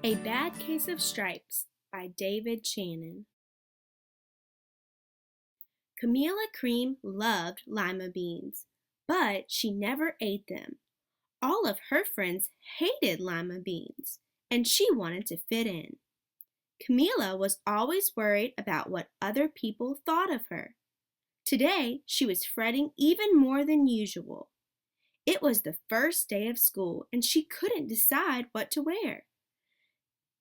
A Bad Case of Stripes by David Shannon. Camilla Cream loved lima beans, but she never ate them. All of her friends hated lima beans, and she wanted to fit in. Camilla was always worried about what other people thought of her. Today, she was fretting even more than usual. It was the first day of school, and she couldn't decide what to wear.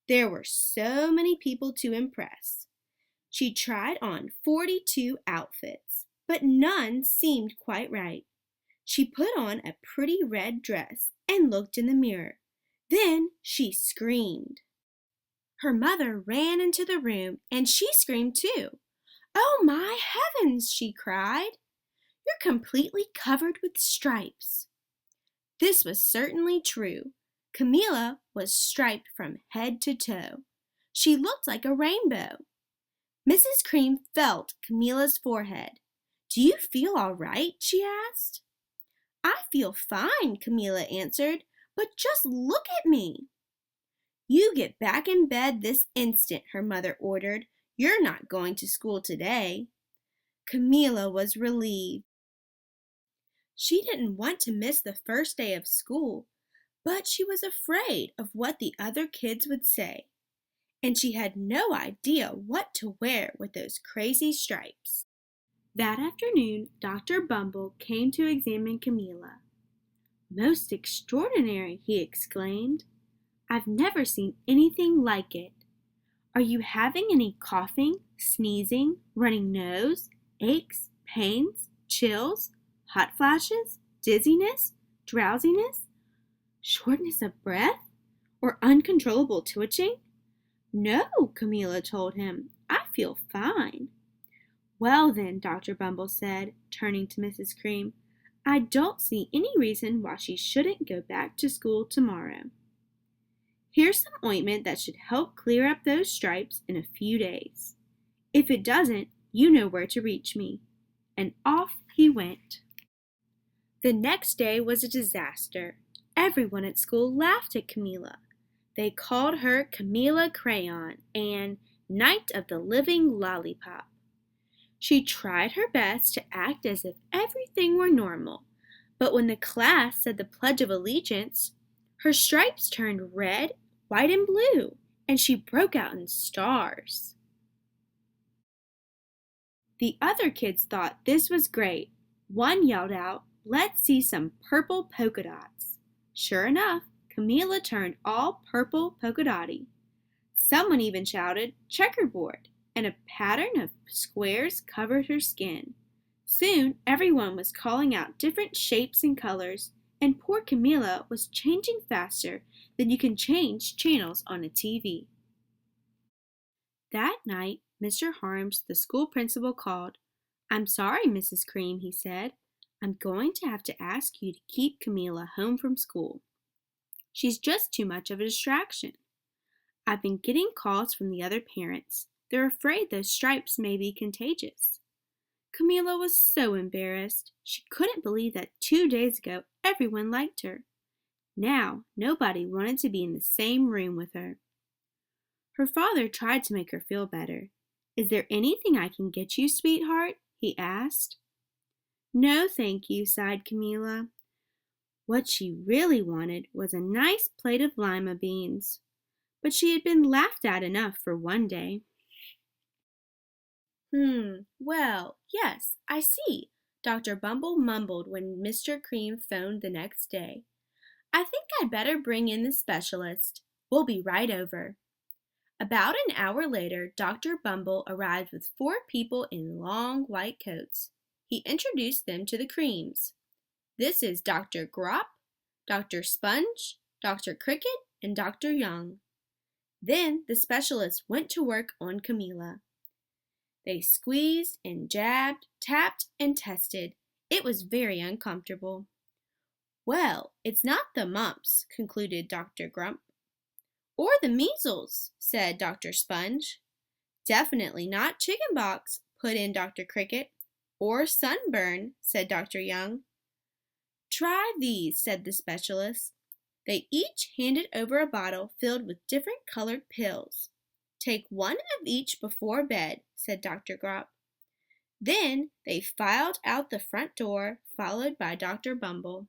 There were so many people to impress. She tried on 42 outfits, but none seemed quite right. She put on a pretty red dress and looked in the mirror. Then she screamed. Her mother ran into the room and she screamed too. "Oh my heavens!" she cried. "You're completely covered with stripes." This was certainly true. Camilla was striped from head to toe. She looked like a rainbow. Mrs. Cream felt Camilla's forehead. "Do you feel all right?" she asked. "I feel fine," Camilla answered, "but just look at me." "You get back in bed this instant," her mother ordered. "You're not going to school today." Camilla was relieved. She didn't want to miss the first day of school, but she was afraid of what the other kids would say, and she had no idea what to wear with those crazy stripes. That afternoon, Dr. Bumble came to examine Camilla. "Most extraordinary," he exclaimed. "I've never seen anything like it. Are you having any coughing, sneezing, running nose, aches, pains, chills, hot flashes, dizziness, drowsiness, shortness of breath, or uncontrollable twitching?" "No," Camilla told him. "I feel fine." "Well then," Dr. Bumble said, turning to Mrs. Cream, "I don't see any reason why she shouldn't go back to school tomorrow. Here's some ointment that should help clear up those stripes in a few days. If it doesn't, you know where to reach me." And off he went. The next day was a disaster. Everyone at school laughed at Camilla. They called her Camilla Crayon and Night of the Living Lollipop. She tried her best to act as if everything were normal, but when the class said the Pledge of Allegiance, her stripes turned red, white, and blue, and she broke out in stars. The other kids thought this was great. One yelled out, "Let's see some purple polka dots." Sure enough, Camilla turned all purple polka dotty. Someone even shouted, "Checkerboard," and a pattern of squares covered her skin. Soon everyone was calling out different shapes and colors, and poor Camilla was changing faster than you can change channels on a TV. That night, Mr. Harms, the school principal, called. "I'm sorry, Mrs. Cream," he said. "I'm going to have to ask you to keep Camilla home from school. She's just too much of a distraction. I've been getting calls from the other parents. They're afraid those stripes may be contagious." Camilla was so embarrassed. She couldn't believe that 2 days ago everyone liked her. Now nobody wanted to be in the same room with her. Her father tried to make her feel better. "Is there anything I can get you, sweetheart?" he asked. "No, thank you," sighed Camilla. What she really wanted was a nice plate of lima beans. But she had been laughed at enough for one day. Well, yes, I see," Dr. Bumble mumbled when Mr. Cream phoned the next day. "I think I'd better bring in the specialist. We'll be right over." About an hour later, Dr. Bumble arrived with 4 people in long white coats. He introduced them to the Creams. "This is Dr. Grop, Dr. Sponge, Dr. Cricket, and Dr. Young." Then the specialist went to work on Camilla. They squeezed and jabbed, tapped and tested. It was very uncomfortable. "Well, it's not the mumps," concluded Dr. Grump. "Or the measles," said Dr. Sponge. "Definitely not chickenpox," put in Dr. Cricket. "Or sunburn," said Dr. Young. "Try these," said the specialist. They each handed over a bottle filled with different colored pills. "Take one of each before bed," said Dr. Grop. Then they filed out the front door, followed by Dr. Bumble.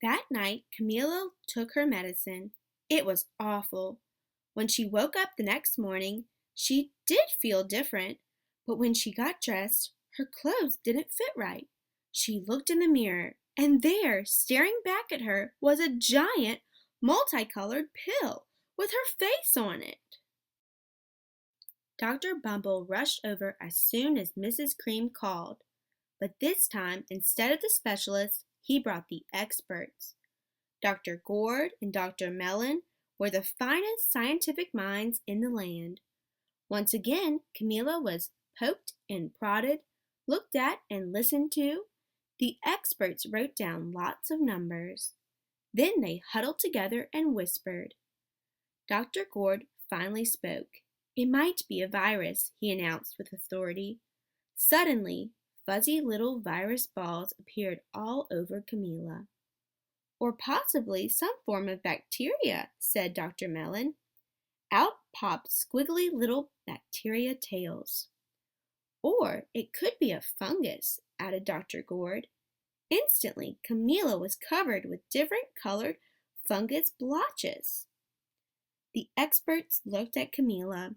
That night, Camilla took her medicine. It was awful. When she woke up the next morning, she did feel different, but when she got dressed, her clothes didn't fit right. She looked in the mirror, and there, staring back at her, was a giant, multicolored pill with her face on it. Dr. Bumble rushed over as soon as Mrs. Cream called, but this time, instead of the specialists, he brought the experts. Dr. Gourd and Dr. Mellon were the finest scientific minds in the land. Once again, Camilla was poked and prodded, looked at and listened to. The experts wrote down lots of numbers. Then they huddled together and whispered. Dr. Gourd finally spoke. "It might be a virus," he announced with authority. Suddenly, fuzzy little virus balls appeared all over Camilla. "Or possibly some form of bacteria," said Dr. Mellon. Out popped squiggly little bacteria tails. "Or it could be a fungus," added Dr. Gourd. Instantly, Camilla was covered with different colored fungus blotches. The experts looked at Camilla,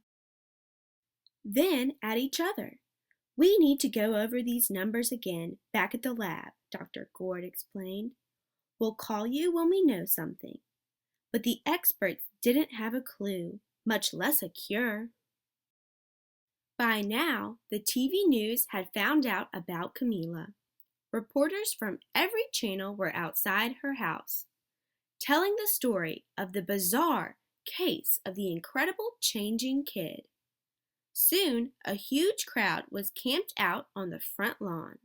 then at each other. "We need to go over these numbers again back at the lab," Dr. Gourd explained. "We'll call you when we know something." But the experts didn't have a clue, much less a cure. By now, the TV news had found out about Camilla. Reporters from every channel were outside her house, telling the story of the bizarre case of the incredible changing kid. Soon, a huge crowd was camped out on the front lawn.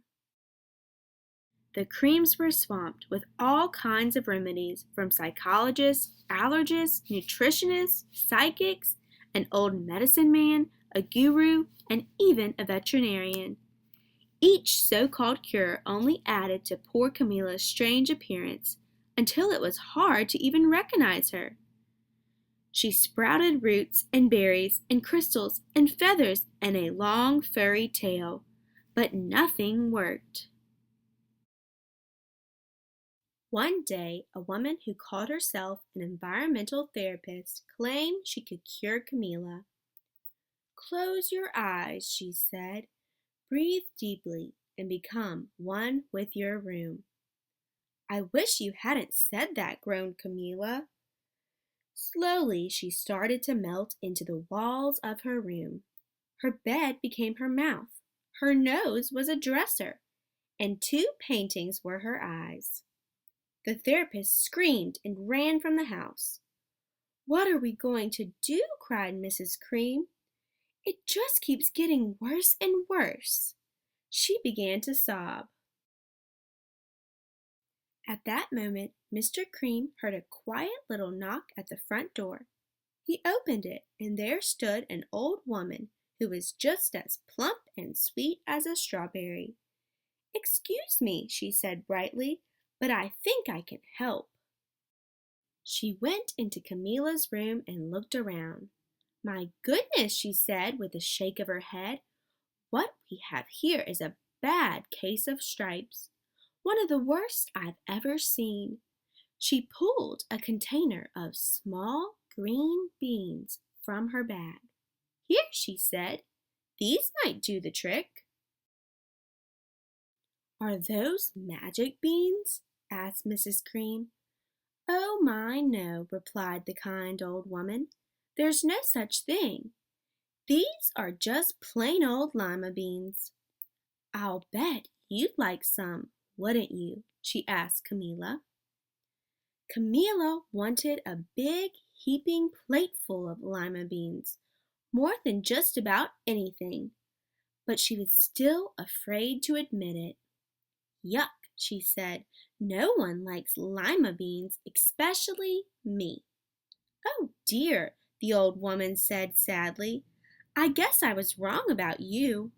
The Creams were swamped with all kinds of remedies from psychologists, allergists, nutritionists, psychics, an old medicine man, a guru, and even a veterinarian. Each so-called cure only added to poor Camilla's strange appearance until it was hard to even recognize her. She sprouted roots and berries and crystals and feathers and a long furry tail, but nothing worked. One day, a woman who called herself an environmental therapist claimed she could cure Camilla. "Close your eyes," she said. "Breathe deeply and become one with your room." "I wish you hadn't said that," groaned Camilla. Slowly, she started to melt into the walls of her room. Her bed became her mouth. Her nose was a dresser, and 2 paintings were her eyes. The therapist screamed and ran from the house. "What are we going to do?" cried Mrs. Cream. "It just keeps getting worse and worse." She began to sob. At that moment, Mr. Cream heard a quiet little knock at the front door. He opened it, and there stood an old woman who was just as plump and sweet as a strawberry. "Excuse me," she said brightly, "but I think I can help." She went into Camilla's room and looked around. "My goodness," she said with a shake of her head, "what we have here is a bad case of stripes. One of the worst I've ever seen." She pulled a container of small green beans from her bag. "Here," she said, "these might do the trick." "Are those magic beans?" asked Mrs. Cream. "Oh my, no," replied the kind old woman. "There's no such thing. These are just plain old lima beans." "I'll bet you'd like some, wouldn't you?" she asked Camilla. Camilla wanted a big, heaping plateful of lima beans, more than just about anything, but she was still afraid to admit it. "Yuck," she said. "No one likes lima beans, especially me." "Oh dear," the old woman said sadly. "I guess I was wrong about you."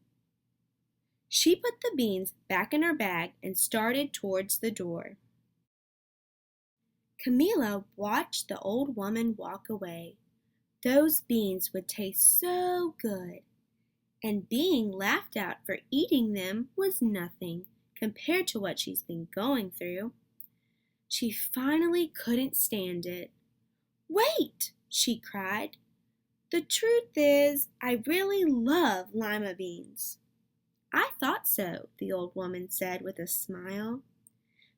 She put the beans back in her bag and started towards the door. Camila watched the old woman walk away. Those beans would taste so good, and being laughed at for eating them was nothing compared to what she's been going through. She finally couldn't stand it. "Wait!" she cried. "The truth is, I really love lima beans." "I thought so," the old woman said with a smile.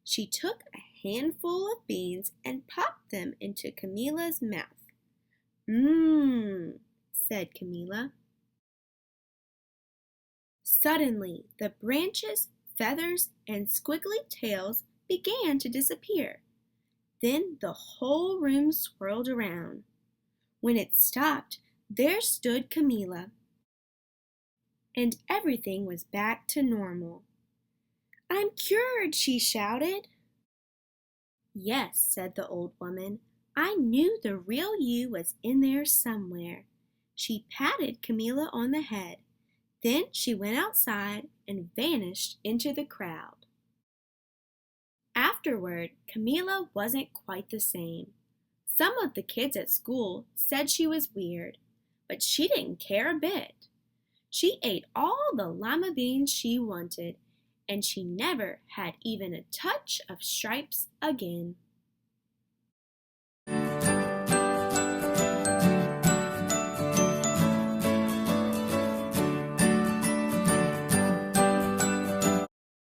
She took a handful of beans and popped them into Camila's mouth. "Mmm," said Camila. Suddenly, the branches, feathers, and squiggly tails began to disappear. Then the whole room swirled around. When it stopped, there stood Camila, and everything was back to normal. "I'm cured!" she shouted. "Yes," said the old woman. "I knew the real you was in there somewhere." She patted Camila on the head. Then she went outside and vanished into the crowd. Afterward, Camila wasn't quite the same. Some of the kids at school said she was weird, but she didn't care a bit. She ate all the lima beans she wanted, and she never had even a touch of stripes again.